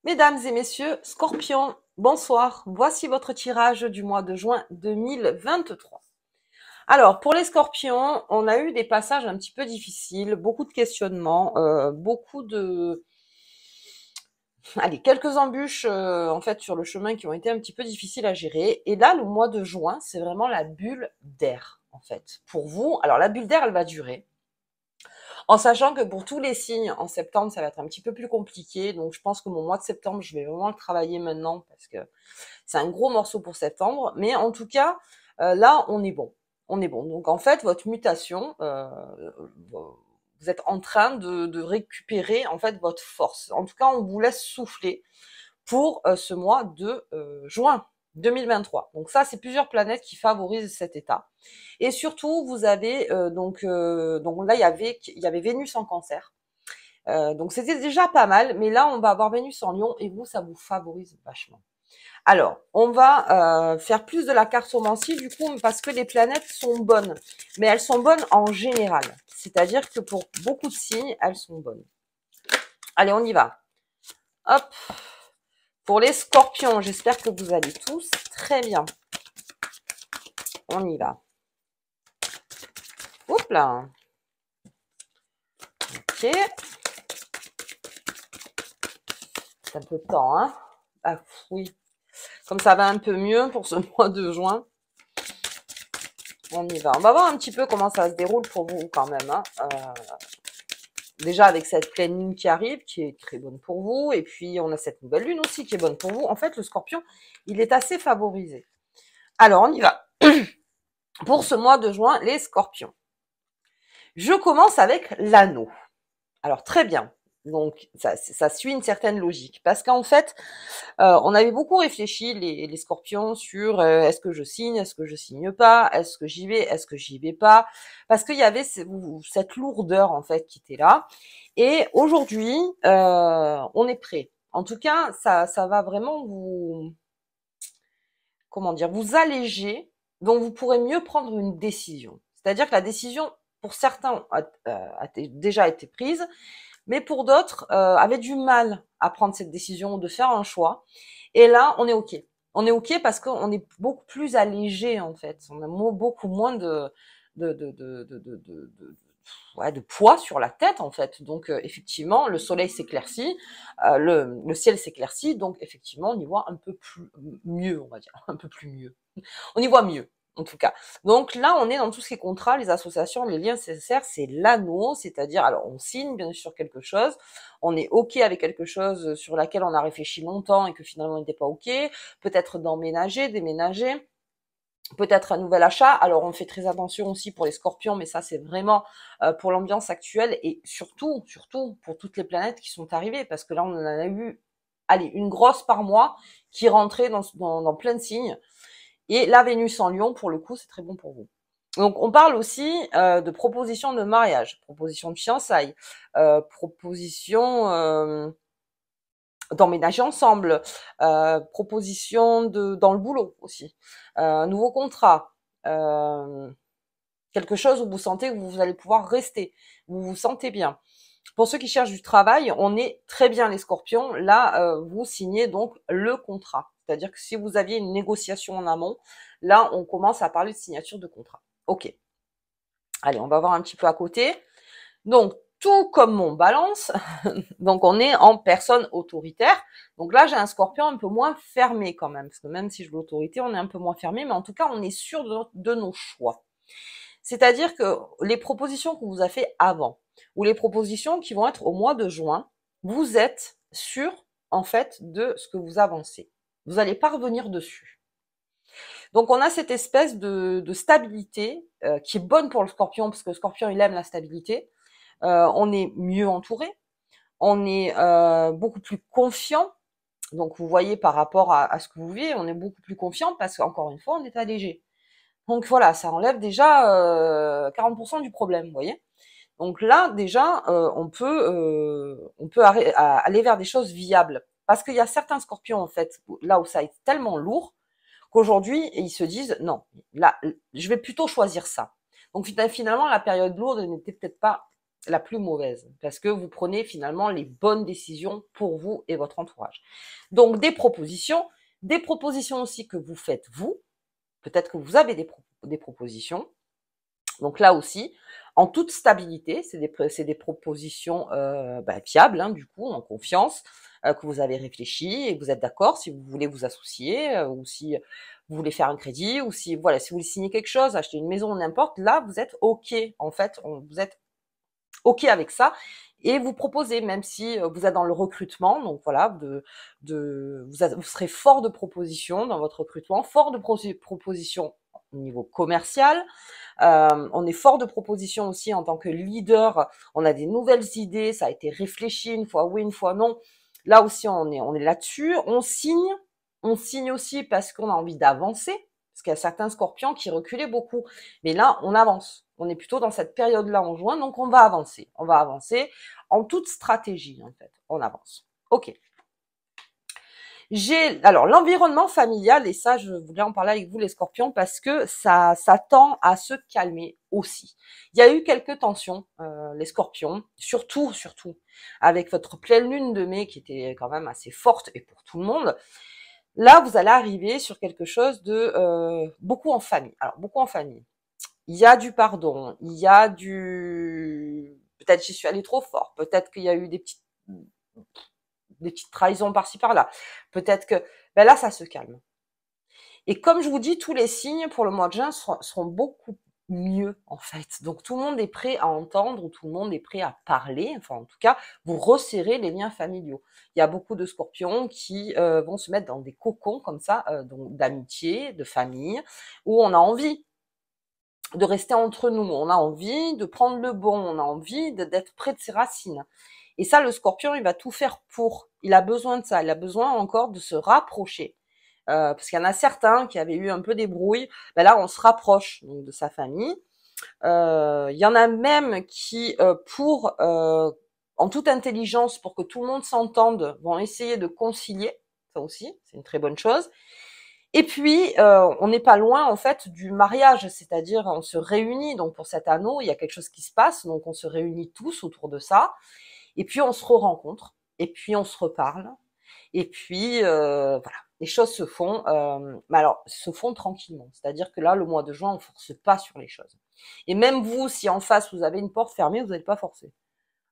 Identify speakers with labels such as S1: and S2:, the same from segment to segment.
S1: Mesdames et messieurs, Scorpion, bonsoir. Voici votre tirage du mois de juin 2023. Alors, pour les Scorpions, on a eu des passages un petit peu difficiles, beaucoup de questionnements, beaucoup de... Allez, quelques embûches en fait sur le chemin qui ont été un petit peu difficiles à gérer. Et là, le mois de juin, c'est vraiment la bulle d'air en fait. Pour vous, alors la bulle d'air, elle va durer. En sachant que pour tous les signes, en septembre, ça va être un petit peu plus compliqué. Donc, je pense que mon mois de septembre, je vais vraiment le travailler maintenant parce que c'est un gros morceau pour septembre. Mais en tout cas, là, on est bon. On est bon. Donc, en fait, votre mutation, vous êtes en train de récupérer en fait votre force. En tout cas, on vous laisse souffler pour ce mois de juin 2023. Donc ça, c'est plusieurs planètes qui favorisent cet état. Et surtout, vous avez donc là, il y avait Vénus en Cancer. Donc c'était déjà pas mal, mais là, on va avoir Vénus en Lion et vous, ça vous favorise vachement. Alors, on va faire plus de la cartomancie du coup, parce que les planètes sont bonnes, mais elles sont bonnes en général. C'est-à-dire que pour beaucoup de signes, elles sont bonnes. Allez, on y va. Hop. Pour les Scorpions, j'espère que vous allez tous très bien. On y va. Oups là. Ok. C'est un peu de temps, hein. Ah oui. Comme ça va un peu mieux pour ce mois de juin. On y va. On va voir un petit peu comment ça se déroule pour vous quand même. Hein. Déjà avec cette pleine lune qui arrive, qui est très bonne pour vous. Et puis on a cette nouvelle lune aussi qui est bonne pour vous. En fait, le Scorpion, il est assez favorisé. Alors, on y va. Pour ce mois de juin, les Scorpions. Je commence avec l'anneau. Alors, très bien. Donc, ça suit une certaine logique. Parce qu'en fait, on avait beaucoup réfléchi, les Scorpions, sur est-ce que je signe pas, est-ce que j'y vais, est-ce que j'y vais pas. Parce qu'il y avait cette lourdeur, en fait, qui était là. Et aujourd'hui, on est prêt. En tout cas, ça va vraiment vous alléger, donc vous pourrez mieux prendre une décision. C'est-à-dire que la décision, pour certains, a déjà été prise, mais pour d'autres, avaient du mal à prendre cette décision, de faire un choix. Et là, on est OK. On est OK parce qu'on est beaucoup plus allégé, en fait. On a beaucoup moins de poids sur la tête, en fait. Donc, effectivement, le soleil s'éclaircit, le ciel s'éclaircit, donc, effectivement, on y voit un peu plus mieux, on va dire. Un peu plus mieux. On y voit mieux, en tout cas. Donc là, on est dans tout ce qui est contrat, les associations, les liens nécessaires, c'est l'anneau, c'est-à-dire, alors on signe bien sûr quelque chose, on est OK avec quelque chose sur laquelle on a réfléchi longtemps et que finalement n'était pas OK, peut-être d'emménager, déménager, peut-être un nouvel achat. Alors on fait très attention aussi pour les Scorpions, mais ça c'est vraiment pour l'ambiance actuelle et surtout pour toutes les planètes qui sont arrivées, parce que là on en a eu, allez, une grosse par mois qui rentrait dans plein de signes. Et la Vénus en Lion, pour le coup, c'est très bon pour vous. Donc, on parle aussi de proposition de mariage, proposition de fiançailles, proposition d'emménager ensemble, proposition dans le boulot aussi, un nouveau contrat, euh, quelque chose où vous sentez que vous allez pouvoir rester, vous vous sentez bien. Pour ceux qui cherchent du travail, on est très bien les Scorpions. Là, vous signez donc le contrat. C'est-à-dire que si vous aviez une négociation en amont, là, on commence à parler de signature de contrat. OK. Allez, on va voir un petit peu à côté. Donc, tout comme mon balance, donc on est en personne autoritaire. Donc là, j'ai un Scorpion un peu moins fermé quand même, parce que même si je veux l'autorité, on est un peu moins fermé, mais en tout cas, on est sûr de nos choix. C'est-à-dire que les propositions qu'on vous a fait avant, ou les propositions qui vont être au mois de juin, vous êtes sûr, en fait, de ce que vous avancez. Vous allez pas revenir dessus. Donc, on a cette espèce de stabilité qui est bonne pour le Scorpion, parce que le Scorpion, il aime la stabilité. On est mieux entouré, on est beaucoup plus confiant. Donc, vous voyez par rapport à ce que vous vivez, on est beaucoup plus confiant parce qu'encore une fois, on est allégé. Donc voilà, ça enlève déjà 40% du problème, vous voyez. Donc là, déjà, on peut aller vers des choses viables. Parce qu'il y a certains Scorpions, en fait, là où ça est tellement lourd, qu'aujourd'hui, ils se disent, non, là, je vais plutôt choisir ça. Donc finalement, la période lourde n'était peut-être pas la plus mauvaise, parce que vous prenez finalement les bonnes décisions pour vous et votre entourage. Donc des propositions aussi que vous faites vous, peut-être que vous avez des propositions. Donc là aussi, en toute stabilité, c'est des propositions fiables, hein, du coup, en confiance, que vous avez réfléchi et que vous êtes d'accord si vous voulez vous associer ou si vous voulez faire un crédit ou si voilà, si vous voulez signer quelque chose, acheter une maison, n'importe. Là, vous êtes ok. En fait, vous êtes ok avec ça et vous proposez, même si vous êtes dans le recrutement. Donc voilà, vous serez fort de propositions dans votre recrutement, fort de propositions au niveau commercial. On est fort de propositions aussi en tant que leader. On a des nouvelles idées, ça a été réfléchi une fois oui, une fois non. Là aussi, on est là-dessus. On signe aussi parce qu'on a envie d'avancer. Parce qu'il y a certains scorpions qui reculaient beaucoup. Mais là, on avance. On est plutôt dans cette période-là en juin, donc on va avancer. On va avancer en toute stratégie, en fait. On avance. Ok. Alors l'environnement familial, et ça je voulais en parler avec vous les scorpions parce que ça tend à se calmer aussi. Il y a eu quelques tensions, les scorpions, surtout avec votre pleine lune de mai qui était quand même assez forte et pour tout le monde. Là vous allez arriver sur quelque chose de beaucoup en famille. Alors beaucoup en famille. Il y a du pardon, il y a du peut-être j'y suis allée trop fort, peut-être qu'il y a eu des petites trahisons par-ci par-là. Peut-être que là, ça se calme. Et comme je vous dis, tous les signes pour le mois de juin seront beaucoup mieux en fait. Donc tout le monde est prêt à entendre, ou tout le monde est prêt à parler. Enfin, en tout cas, vous resserrez les liens familiaux. Il y a beaucoup de scorpions qui vont se mettre dans des cocons comme ça, donc d'amitié, de famille, où on a envie de rester entre nous, on a envie de prendre le bon, on a envie d'être près de ses racines. Et ça, le scorpion, il va tout faire pour. Il a besoin de ça. Il a besoin encore de se rapprocher. Parce qu'il y en a certains qui avaient eu un peu des brouilles. Là, on se rapproche donc, de sa famille. Il y en a même qui, en toute intelligence, pour que tout le monde s'entende, vont essayer de concilier. Ça aussi, c'est une très bonne chose. Et puis, on n'est pas loin en fait du mariage, c'est-à-dire on se réunit. Donc pour cet anneau, il y a quelque chose qui se passe. Donc on se réunit tous autour de ça. Et puis on se re-rencontre, et puis on se reparle, et puis voilà, les choses se font, mais alors se font tranquillement. C'est-à-dire que là, le mois de juin, on force pas sur les choses. Et même vous, si en face vous avez une porte fermée, vous n'allez pas forcer.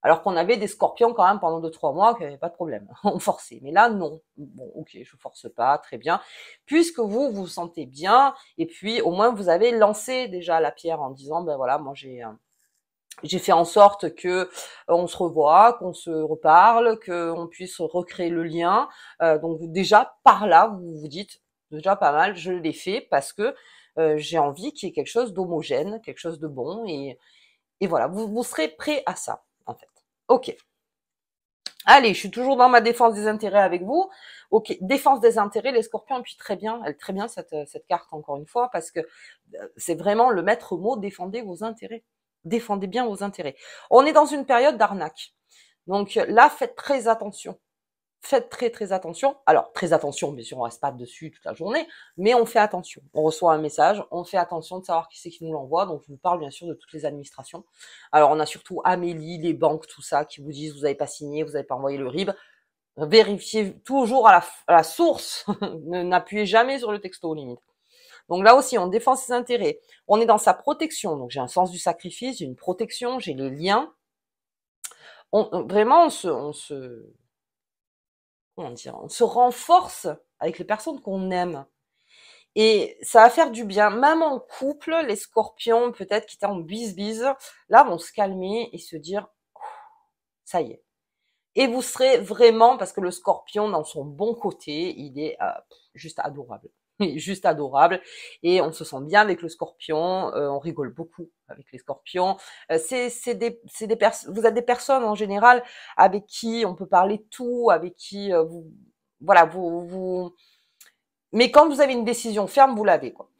S1: Alors qu'on avait des scorpions quand même pendant 2-3 mois, qu'il n'y avait pas de problème, on forçait. Mais là, non. Bon, ok, je force pas, très bien. Puisque vous vous sentez bien, et puis au moins vous avez lancé déjà la pierre en disant, ben voilà, moi j'ai fait en sorte que on se revoit, qu'on se reparle, qu'on puisse recréer le lien. Donc déjà par là, vous vous dites déjà pas mal, je l'ai fait parce que j'ai envie qu'il y ait quelque chose d'homogène, quelque chose de bon et voilà, vous serez prêt à ça en fait. Ok. Allez, je suis toujours dans ma défense des intérêts avec vous. Ok, défense des intérêts, les scorpions appuient très bien, elle très bien cette carte encore une fois parce que c'est vraiment le maître mot, défendez vos intérêts. Défendez bien vos intérêts. On est dans une période d'arnaque. Donc là, faites très attention. Faites très très attention. Alors, très attention, bien sûr, on reste pas dessus toute la journée, mais on fait attention. On reçoit un message, on fait attention de savoir qui c'est qui nous l'envoie. Donc, je vous parle bien sûr de toutes les administrations. Alors, on a surtout Amélie, les banques, tout ça, qui vous disent vous n'avez pas signé, vous n'avez pas envoyé le RIB. Vérifiez toujours à la source. N'appuyez jamais sur le texto, limite. Donc là aussi, on défend ses intérêts. On est dans sa protection. Donc j'ai un sens du sacrifice, j'ai une protection, j'ai les liens. Vraiment, on se renforce avec les personnes qu'on aime. Et ça va faire du bien. Même en couple, les scorpions, peut-être qui étaient en bise-bise, là, vont se calmer et se dire, ça y est. Et vous serez vraiment, parce que le scorpion, dans son bon côté, il est juste adorable. Il est juste adorable. Et on se sent bien avec le scorpion. On rigole beaucoup avec les scorpions. Vous êtes des personnes en général avec qui on peut parler de tout, avec qui mais quand vous avez une décision ferme, vous l'avez, quoi.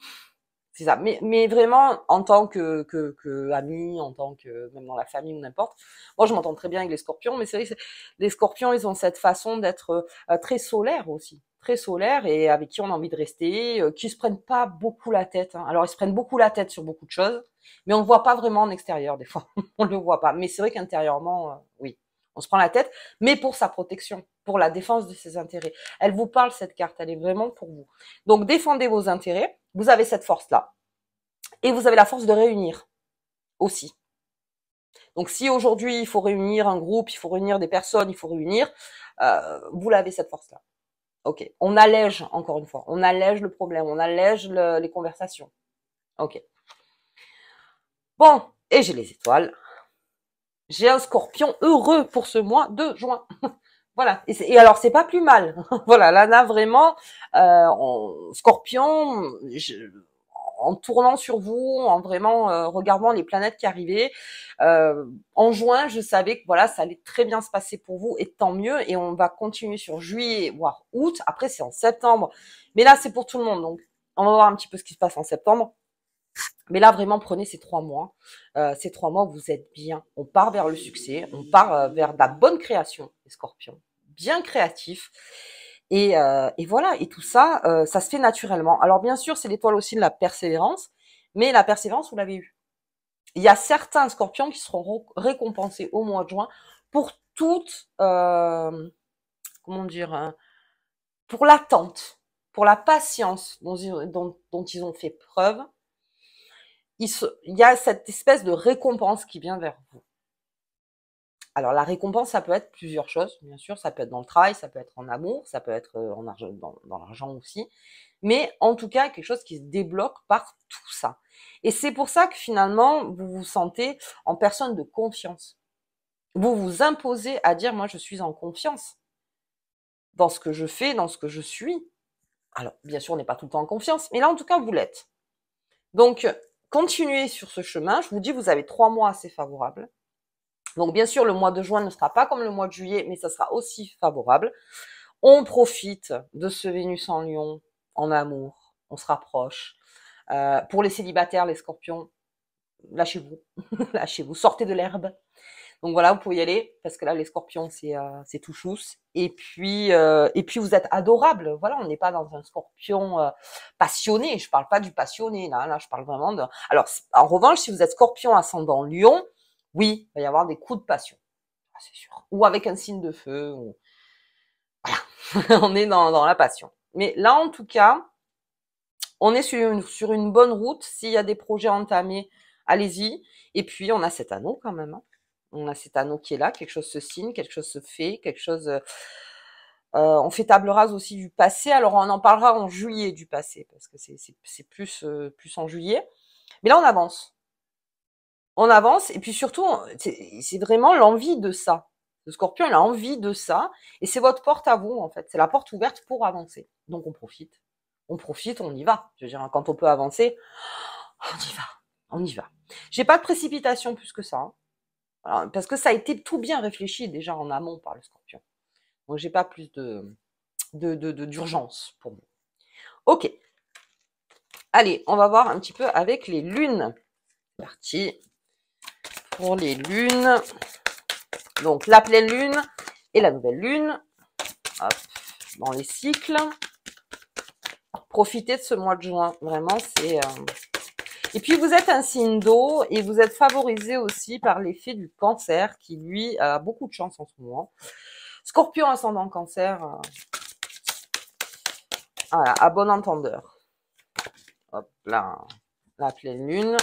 S1: C'est ça. Mais vraiment, en tant que ami, en tant que, même dans la famille ou n'importe. Moi, je m'entends très bien avec les scorpions, mais c'est vrai que les scorpions, ils ont cette façon d'être très solaire aussi. très solaires et avec qui on a envie de rester, qui se prennent pas beaucoup la tête, hein. Alors ils se prennent beaucoup la tête sur beaucoup de choses, mais on ne voit pas vraiment en extérieur des fois. On le voit pas. Mais c'est vrai qu'intérieurement, oui, on se prend la tête, mais pour sa protection, pour la défense de ses intérêts. Elle vous parle cette carte, elle est vraiment pour vous. Donc défendez vos intérêts, vous avez cette force-là. Et vous avez la force de réunir aussi. Donc si aujourd'hui il faut réunir un groupe, il faut réunir des personnes, il faut réunir, vous l'avez cette force-là. Ok, on allège, encore une fois, on allège le problème, on allège les conversations. Ok. Bon, et j'ai les étoiles. J'ai un scorpion heureux pour ce mois de juin. Voilà. Et alors, c'est pas plus mal. Voilà, Lana, vraiment, scorpion, en tournant sur vous, en vraiment regardant les planètes qui arrivaient. En juin, je savais que voilà, ça allait très bien se passer pour vous, et tant mieux. Et on va continuer sur juillet, voire août. Après, c'est en septembre. Mais là, c'est pour tout le monde. Donc, on va voir un petit peu ce qui se passe en septembre. Mais là, vraiment, prenez ces 3 mois. Ces 3 mois, vous êtes bien. On part vers le succès. On part vers de la bonne création, les scorpions. Bien créatifs. Et voilà. Et tout ça, ça se fait naturellement. Alors, bien sûr, c'est l'étoile aussi de la persévérance. Mais la persévérance, vous l'avez eue. Il y a certains scorpions qui seront récompensés au mois de juin pour toute, comment dire, hein, pour l'attente, pour la patience dont ils ont fait preuve. Il y a cette espèce de récompense qui vient vers vous. Alors la récompense, ça peut être plusieurs choses, bien sûr, ça peut être dans le travail, ça peut être en amour, ça peut être en argent, dans l'argent aussi, mais en tout cas quelque chose qui se débloque par tout ça. Et c'est pour ça que finalement, vous vous sentez en personne de confiance. Vous vous imposez à dire, moi je suis en confiance dans ce que je fais, dans ce que je suis. Alors bien sûr, on n'est pas tout le temps en confiance, mais là en tout cas, vous l'êtes. Donc, continuez sur ce chemin. Je vous dis, vous avez 3 mois assez favorables. Donc, bien sûr, le mois de juin ne sera pas comme le mois de juillet, mais ça sera aussi favorable. On profite de ce Vénus en Lion, en amour. On se rapproche. Pour les célibataires, les scorpions, lâchez-vous. Lâchez-vous. Sortez de l'herbe. Donc voilà, vous pouvez y aller, parce que là, les scorpions, c'est tout chousse. Et puis vous êtes adorables. Voilà, on n'est pas dans un scorpion passionné. Je parle pas du passionné, là, je parle vraiment de... Alors, en revanche, si vous êtes scorpion ascendant lion, oui, il va y avoir des coups de passion. C'est sûr. Ou avec un signe de feu. Voilà, on est dans la passion. Mais là, en tout cas, on est sur une bonne route. S'il y a des projets entamés, allez-y. Et puis, on a cet anneau quand même, hein. On a cet anneau qui est là, quelque chose se signe, quelque chose se fait, quelque chose... on fait table rase aussi du passé. Alors, on en parlera en juillet du passé, parce que c'est plus en juillet. Mais là, on avance. On avance, et puis surtout, c'est vraiment l'envie de ça. Le scorpion, il a envie de ça, et c'est votre porte à vous, en fait. C'est la porte ouverte pour avancer. Donc, on profite. On profite, on y va. Je veux dire, quand on peut avancer, on y va. On y va. J'ai pas de précipitation plus que ça, hein. Alors, parce que ça a été tout bien réfléchi déjà en amont par le scorpion. Donc j'ai pas plus d'urgence pour vous. Ok. Allez, on va voir un petit peu avec les lunes. C'est parti pour les lunes. Donc la pleine lune et la nouvelle lune. Hop, dans les cycles. Profitez de ce mois de juin. Vraiment, c'est... Et puis, vous êtes un signe d'eau et vous êtes favorisé aussi par l'effet du cancer qui, lui, a beaucoup de chance en ce moment. Scorpion ascendant cancer, voilà, à bon entendeur. Hop là, la pleine lune.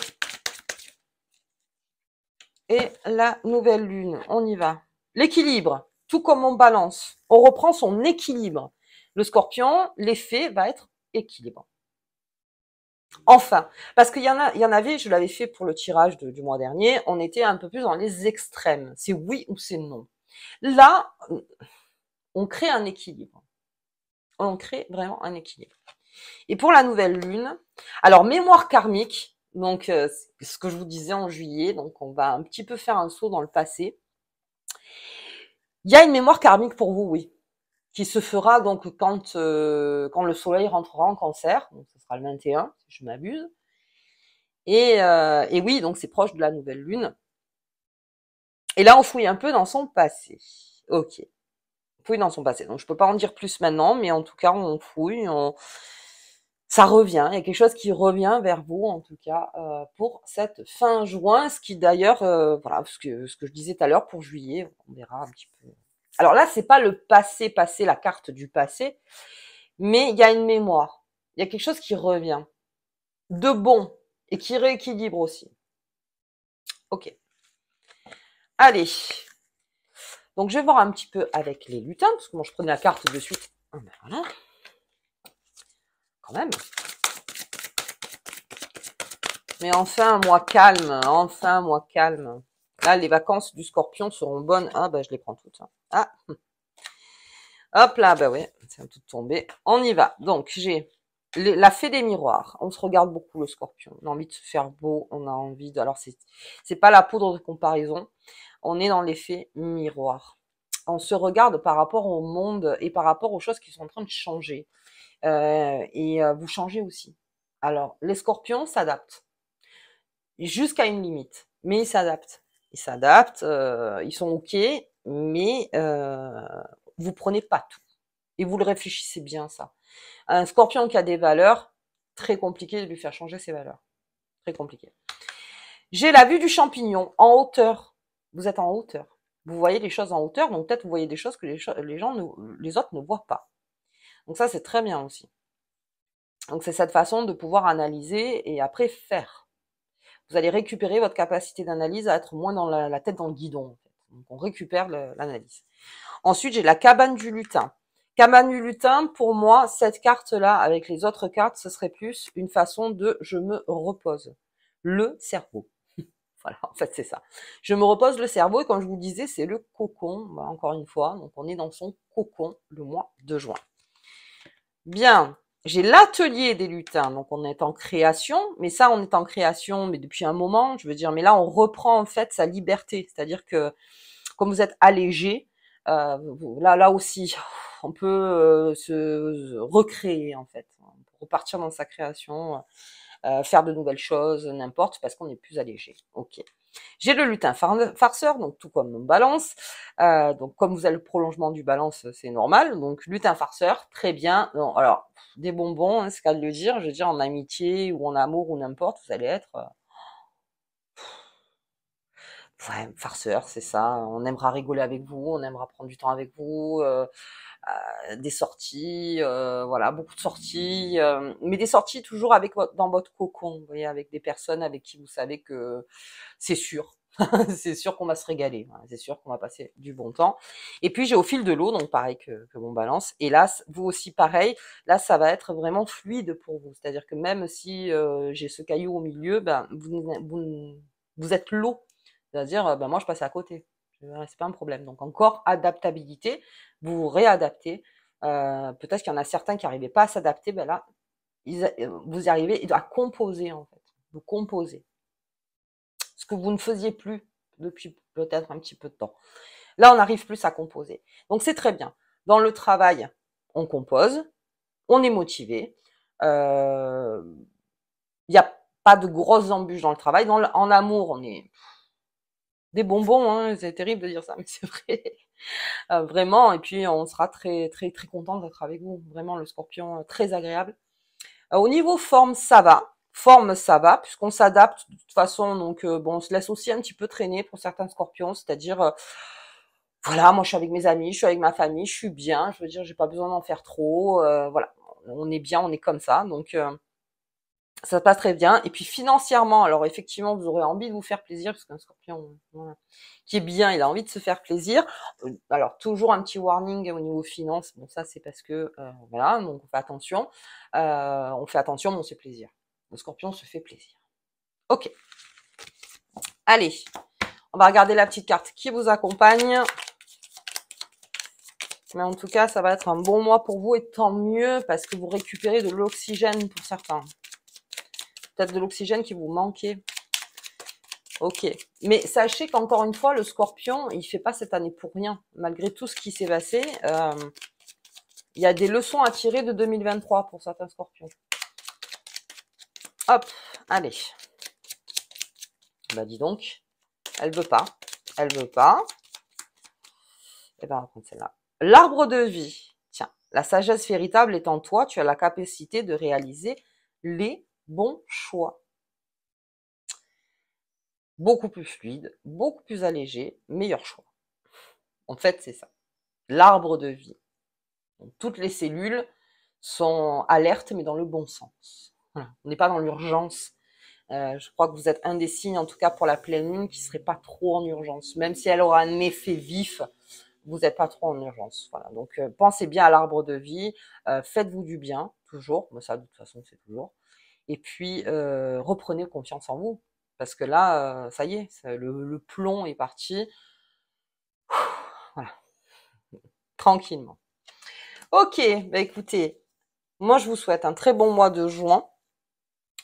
S1: Et la nouvelle lune, on y va. L'équilibre, tout comme on balance, on reprend son équilibre. Le scorpion, l'effet va être équilibre. Enfin, parce qu'il y en avait, je l'avais fait pour le tirage du mois dernier, on était un peu plus dans les extrêmes. C'est oui ou c'est non. Là, on crée un équilibre. On crée vraiment un équilibre. Et pour la nouvelle lune, alors mémoire karmique, donc ce que je vous disais en juillet, donc on va un petit peu faire un saut dans le passé. Il y a une mémoire karmique pour vous, oui, qui se fera donc quand le soleil rentrera en cancer, donc ce sera le 21, si je m'abuse. Et oui, donc c'est proche de la nouvelle lune. Et là, on fouille un peu dans son passé. Ok. fouille dans son passé. Donc, je peux pas en dire plus maintenant, mais en tout cas, on fouille, ça revient. Il y a quelque chose qui revient vers vous, en tout cas, pour cette fin juin. Ce qui d'ailleurs, voilà, ce que je disais tout à l'heure pour juillet, on verra un petit peu. Alors là, c'est pas le passé, la carte du passé, mais il y a une mémoire. Il y a quelque chose qui revient de bon et qui rééquilibre aussi. Ok. Allez. Donc, je vais voir un petit peu avec les lutins, parce que moi, je prenais la carte de suite. Ah ben voilà. Quand même. Mais enfin, moi calme. Enfin, moi calme. Là, les vacances du Scorpion seront bonnes. Ah, bah, je les prends toutes. Ah. Hop là, bah ouais, c'est tout tombé. On y va. Donc, j'ai la fée des miroirs. On se regarde beaucoup, le Scorpion. On a envie de se faire beau. On a envie de... Alors, c'est pas la poudre de comparaison. On est dans l'effet miroir. On se regarde par rapport au monde et par rapport aux choses qui sont en train de changer. Vous changez aussi. Alors, les Scorpions s'adaptent jusqu'à une limite, mais ils s'adaptent. Ils s'adaptent, ils sont ok, mais vous prenez pas tout et vous le réfléchissez bien ça. Un Scorpion qui a des valeurs, très compliqué de lui faire changer ses valeurs, très compliqué. J'ai la vue du champignon en hauteur. Vous êtes en hauteur. Vous voyez les choses en hauteur, donc peut-être vous voyez des choses que les autres ne voient pas. Donc ça, c'est très bien aussi. Donc c'est cette façon de pouvoir analyser et après faire. Vous allez récupérer votre capacité d'analyse à être moins dans la tête dans le guidon. En fait. Donc on récupère l'analyse. Ensuite, j'ai la cabane du lutin. Cabane du lutin, pour moi, cette carte-là, avec les autres cartes, ce serait plus une façon de je me repose. Le cerveau. Voilà, en fait, c'est ça. Je me repose le cerveau et comme je vous disais, c'est le cocon, encore une fois. Donc, on est dans son cocon le mois de juin. Bien, j'ai l'atelier des lutins. Donc, on est en création, mais ça, on est en création, mais depuis un moment, je veux dire, mais là, on reprend en fait sa liberté. C'est-à-dire que, comme vous êtes allégé, là aussi, on peut se recréer en fait, repartir dans sa création. Faire de nouvelles choses, n'importe, parce qu'on est plus allégé. Ok. J'ai le lutin farceur, donc tout comme mon balance. Donc comme vous avez le prolongement du balance, c'est normal. Donc lutin farceur, très bien. Non, alors, des bonbons, hein, c'est qu'à le dire. Je veux dire, en amitié ou en amour ou n'importe, vous allez être... ouais, farceur, c'est ça. On aimera rigoler avec vous, on aimera prendre du temps avec vous. Des sorties, voilà, beaucoup de sorties, mais des sorties toujours avec dans votre cocon, vous voyez, avec des personnes avec qui vous savez que c'est sûr, c'est sûr qu'on va se régaler, voilà, c'est sûr qu'on va passer du bon temps. Et puis j'ai au fil de l'eau, donc pareil que mon balance. Et là, vous aussi pareil, là ça va être vraiment fluide pour vous, c'est-à-dire que même si j'ai ce caillou au milieu, ben vous êtes l'eau, c'est-à-dire ben moi je passe à côté. C'est pas un problème. Donc encore adaptabilité, vous vous réadaptez. Peut-être qu'il y en a certains qui n'arrivaient pas à s'adapter, ben là, vous y arrivez à composer en fait. Vous composez. Ce que vous ne faisiez plus depuis peut-être un petit peu de temps. Là, on n'arrive plus à composer. Donc c'est très bien. Dans le travail, on compose, on est motivé. Il n'y a pas de grosses embûches dans le travail. En amour, on est des bonbons, hein, c'est terrible de dire ça, mais c'est vrai. Vraiment, et puis on sera très très très content d'être avec vous. Vraiment, le Scorpion, très agréable. Au niveau forme, ça va. Forme, ça va, puisqu'on s'adapte de toute façon. Donc, bon, on se laisse aussi un petit peu traîner pour certains Scorpions, c'est-à-dire, voilà, moi je suis avec mes amis, je suis avec ma famille, je suis bien. Je veux dire, j'ai pas besoin d'en faire trop. Voilà, on est bien, on est comme ça. Donc ça se passe très bien. Et puis financièrement, alors effectivement, vous aurez envie de vous faire plaisir, parce qu'un Scorpion, voilà, qui est bien, il a envie de se faire plaisir. Alors toujours un petit warning au niveau finance. Bon, ça c'est parce que voilà, donc on fait attention. On fait attention, mais on se fait plaisir. Le Scorpion se fait plaisir. Ok. Allez, on va regarder la petite carte qui vous accompagne. Mais en tout cas, ça va être un bon mois pour vous, et tant mieux, parce que vous récupérez de l'oxygène pour certains. Peut-être de l'oxygène qui vous manquait. Ok. Mais sachez qu'encore une fois, le Scorpion, il fait pas cette année pour rien. Malgré tout ce qui s'est passé, il y a des leçons à tirer de 2023 pour certains Scorpions. Hop, allez. Bah dis donc, elle veut pas. Elle veut pas. Eh ben, on va prendre celle-là. L'arbre de vie. Tiens, la sagesse véritable est en toi, tu as la capacité de réaliser les bons choix. Beaucoup plus fluide, beaucoup plus allégé, meilleur choix. En fait, c'est ça. L'arbre de vie. Donc, toutes les cellules sont alertes, mais dans le bon sens. Voilà. On n'est pas dans l'urgence. Je crois que vous êtes un des signes, en tout cas pour la pleine lune, qui serait pas trop en urgence. Même si elle aura un effet vif, vous n'êtes pas trop en urgence. Voilà. Donc, pensez bien à l'arbre de vie. Faites-vous du bien, toujours. Mais ça, de toute façon, c'est toujours. Et puis, reprenez confiance en vous. Parce que là, ça y est, le plomb est parti. Voilà. Tranquillement. Ok, bah écoutez, moi je vous souhaite un très bon mois de juin.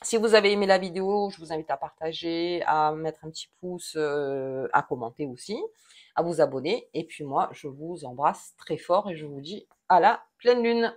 S1: Si vous avez aimé la vidéo, je vous invite à partager, à mettre un petit pouce, à commenter aussi, à vous abonner. Et puis moi, je vous embrasse très fort et je vous dis à la pleine lune.